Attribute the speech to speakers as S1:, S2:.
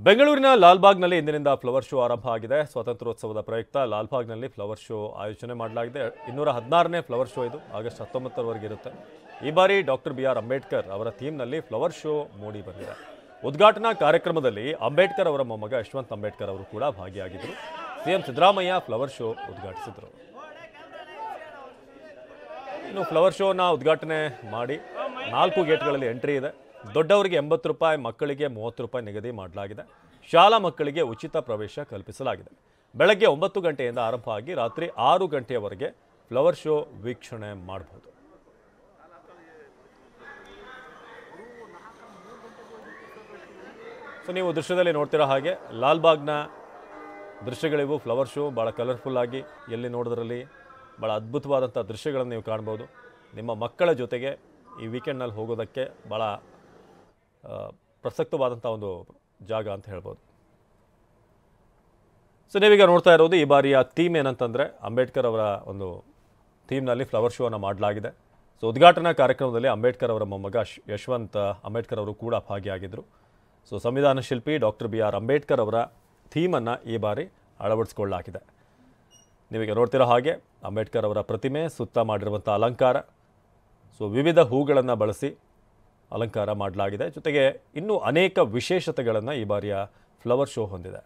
S1: ಬೆಂಗಳೂರಿನ ಲಾಲ್ಬಾಗ್ನಲ್ಲಿ ಇಂದಿನಿಂದ flower show ಆರಂಭ ಆಗಿದೆ. ಸ್ವಾತಂತ್ರ್ಯೋತ್ಸವದ ಪ್ರಯುಕ್ತ ಲಾಲ್ಬಾಗ್ನಲ್ಲಿ ಫ್ಲವರ್ ಶೋ ಆಯೋಜನೆ ಮಾಡಲಾಗಿದೆ. 216ನೇ ಫ್ಲವರ್ ಶೋ ಇದು. ಆಗಸ್ಟ್ 19ರವರೆಗೆ ಇರುತ್ತೆ. ಈ ಬಾರಿ ಡಾಕ್ಟರ್ ಬಿ ಆರ್ ಅಂಬೇಡ್ಕರ್ ಅವರ ಥೀಮ್ನಲ್ಲಿ ಫ್ಲವರ್ ಶೋ ಮೂಡಿ ಬಂದಿದೆ. ಉದ್ಘಾಟನಾ ಕಾರ್ಯಕ್ರಮದಲ್ಲಿ ಅಂಬೇಡ್ಕರ್ ಅವರ ಮೊಮ್ಮಗ ಯಶವಂತ್ ಅಂಬೇಡ್ಕರ್ ಅವರು ಕೂಡ ಭಾಗಿಯಾಗಿದ್ದರು. ಸಿಎಂ ಸಿದ್ದರಾಮಯ್ಯ ಫ್ಲವರ್ ಶೋ ಉದ್ಘಾಟಿಸಿದರು. ಇನ್ನು ಫ್ಲವರ್ ಶೋನ ಉದ್ಘಾಟನೆ ಮಾಡಿ 4 ಗೇಟ್ಗಳಲ್ಲಿ ಎಂಟ್ರಿ ಇದೆ. ದೊಡ್ಡವರಿಗೆ 80 ರೂಪಾಯಿ, ಮಕ್ಕಳಿಗೆ 30 ರೂಪಾಯಿ ನಿಗದಿ ಮಾಡಲಾಗಿದೆ. ಶಾಲಾ ಮಕ್ಕಳಿಗೆ ಉಚಿತ ಪ್ರವೇಶ ಕಲ್ಪಿಸಲಾಗಿದೆ. ಬೆಳಗ್ಗೆ 9 ಗಂಟೆಯಿಂದ ಆರಂಭ ಆಗಿ ರಾತ್ರಿ 6 ಗಂಟೆಯವರೆಗೆ ಫ್ಲವರ್ ಶೋ ವೀಕ್ಷಣೆ ಮಾಡಬಹುದು. ಸೊ ನೀವು ದೃಶ್ಯದಲ್ಲಿ ನೋಡ್ತಿರೋ ಹಾಗೆ ಲಾಲ್ಬಾಗ್ನ ದೃಶ್ಯಗಳಿವು. ಫ್ಲವರ್ ಶೋ ಭಾಳ ಕಲರ್ಫುಲ್ ಆಗಿ ಎಲ್ಲಿ ನೋಡೋದ್ರಲ್ಲಿ ಭಾಳ ಅದ್ಭುತವಾದಂಥ ದೃಶ್ಯಗಳನ್ನು ನೀವು ಕಾಣ್ಬೋದು. ನಿಮ್ಮ ಮಕ್ಕಳ ಜೊತೆಗೆ ಈ ವೀಕೆಂಡ್ನಲ್ಲಿ ಹೋಗೋದಕ್ಕೆ ಭಾಳ ಪ್ರಸಕ್ತವಾದಂಥ ಒಂದು ಜಾಗ ಅಂತ ಹೇಳ್ಬೋದು. ಸೊ ನೀವೀಗ ನೋಡ್ತಾ ಇರೋದು ಈ ಬಾರಿಯ ಥೀಮ್ ಏನಂತಂದರೆ ಅಂಬೇಡ್ಕರ್ ಅವರ ಒಂದು ಥೀಮ್ನಲ್ಲಿ ಫ್ಲವರ್ ಶೋವನ್ನು ಮಾಡಲಾಗಿದೆ. ಸೊ ಉದ್ಘಾಟನಾ ಕಾರ್ಯಕ್ರಮದಲ್ಲಿ ಅಂಬೇಡ್ಕರ್ ಅವರ ಮೊಮ್ಮಗ ಯಶವಂತ್ ಅಂಬೇಡ್ಕರ್ ಅವರು ಕೂಡ ಭಾಗಿಯಾಗಿದ್ದರು. ಸೊ ಸಂವಿಧಾನ ಶಿಲ್ಪಿ ಡಾಕ್ಟರ್ ಬಿ ಆರ್ ಅಂಬೇಡ್ಕರ್ ಅವರ ಥೀಮನ್ನು ಈ ಬಾರಿ ಅಳವಡಿಸಿಕೊಳ್ಳಲಾಗಿದೆ. ನೀವೀಗ ನೋಡ್ತಿರೋ ಹಾಗೆ ಅಂಬೇಡ್ಕರ್ ಅವರ ಪ್ರತಿಮೆ ಸುತ್ತ ಮಾಡಿರುವಂಥ ಅಲಂಕಾರ. ಸೊ ವಿವಿಧ ಹೂಗಳನ್ನು ಬಳಸಿ ಅಲಂಕಾರ ಮಾಡಲಾಗಿದೆ. ಜೊತೆಗೆ ಇನ್ನೂ ಅನೇಕ ವಿಶೇಷತೆಗಳನ್ನು ಈ ಬಾರಿಯ ಫ್ಲವರ್ ಶೋ ಹೊಂದಿದೆ.